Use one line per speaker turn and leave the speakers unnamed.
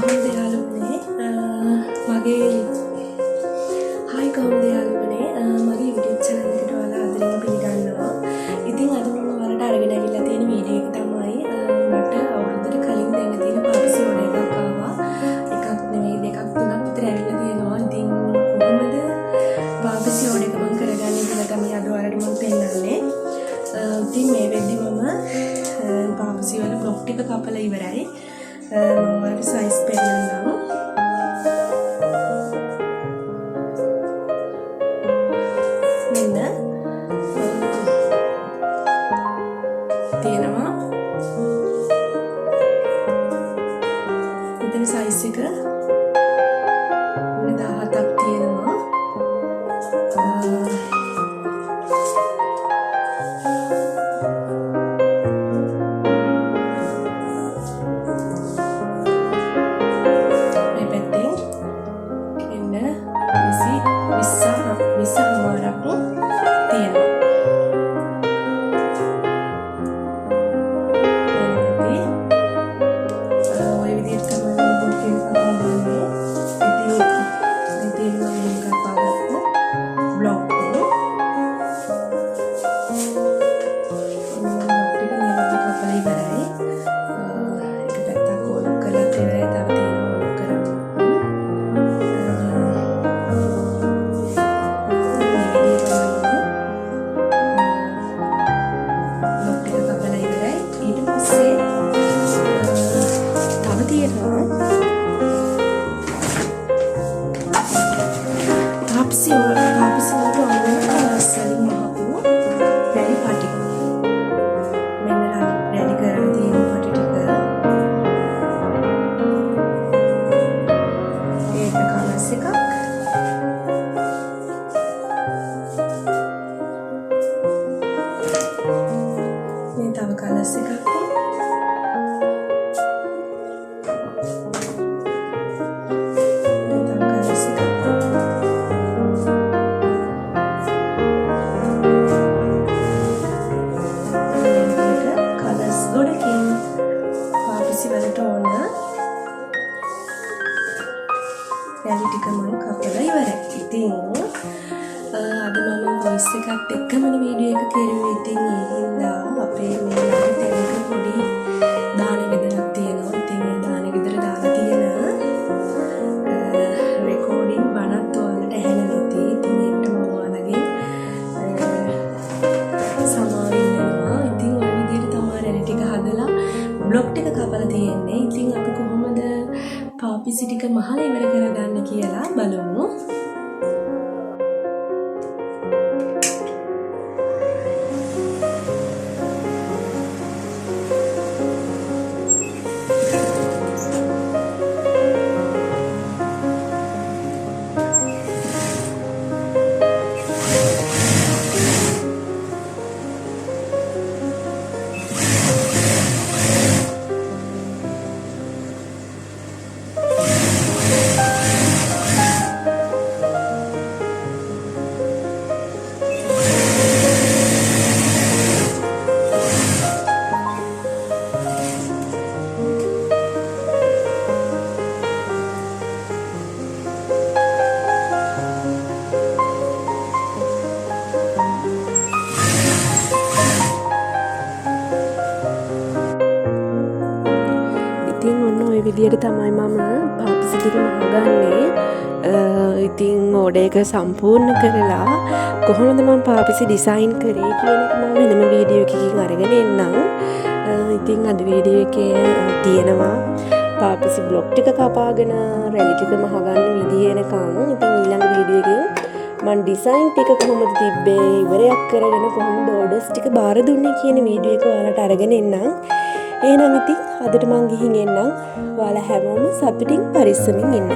කොහොමද යාළුවනේ මගේ හායි කොහොමද යාළුවනේ මගේ YouTube channel එකට ඔයාලා ආදරෙන් පිළිගන්නවා. ඉතින් අද මම ඔයාලට අරගෙන ඇවිල්ලා තියෙන වීඩියෝ එක තමයි මට අවුරුද්දකට කලින් දෙන්න තියෙන පාපසි ඕඩර් එකක් ආවා. එකක් නෙවෙයි දෙකක් තුනක් විතර ඇවිල්ලා තියෙනවා. ඉතින් කොහොමද පාපසි ඕඩර් එක මම කරගන්නේ කියලා තමයි අද ඔයාලට මම පෙන්නන්නේ. ඉතින් මේ වෙද්දි මම පාපසි වල බ්ලොක් ටික කපලා ඉවරයි. මම සයිස් පෙන්නන්නම්. මෙන්න තියෙනවා. මෙතන සයිස් එක 17ක් තියෙනවා. පාපසි වලට ඕන කලර්ස් වලින් මහපු රැලි පටි. මෙන්න රැලි කරලා තියෙන පටි ටික. ඒක කලර්ස් එකක්. මේ තව කලර්ස් එකක්. රැලි ටික මම කපලා ඉවරයි. ඉතින් අද මම වොයිස් එකත් එක්කම වීඩියෝ එක කෙරුවේ. ඉතින් ඒ හින්දා අපේ මේ ළඟ තැනක පොඩි දාන ගෙදරක් තියෙනවා. ඉතින් ඒ දාන ගෙදර දාලා තියෙන රෙකෝඩින් බණත් ඔයාලට ඇහෙන නැති. ඉතින් ඒකට මම ඔයාලගෙන් සමාව ඉල්ලනවා. ඉතින් ඔය විදිහට තමයි රැලි ටික හදලා බ්ලොක් ටික කපලා තියෙන්නේ. ඉතින් අපි කොහොමද පාපසි ටික මහලා ඉවර කරගන්න කියලා බලමු. ඉතින් ඔන්න ඔය විදියට තමයි මම පාපසි ටික මහගන්නේ. ඉතින් ඕඩර් එක සම්පූර්ණ කරලා කොහොමද මම පාපසි ඩිසයින් කරේ කියන එක මම වෙනම වීඩියෝ එකකින් අරගෙන එන්නම්. ඉතින් අද වීඩියෝ එකේ තියෙනවා පාපසි බ්ලොක් ටික කපාගෙන රැලි ටික මහගන්න විදිය එනකන්. ඉතින් ඊළඟ වීඩියෝ එකෙන් මම ඩිසයින් ටික කොහොමද තිබ්බේ ඉවරයක් කරගෙන කොහොමද ඕඩර්ස් ටික බාර දුන්නේ කියන වීඩියෝ එක ඔයාලට අරගෙන එන්නම්. එහෙනම් ඉතින් අදට මං ගිහින් එන්නම්. ඔයාලා හැමෝම සතුටින් පරිස්සමින් ඉන්න.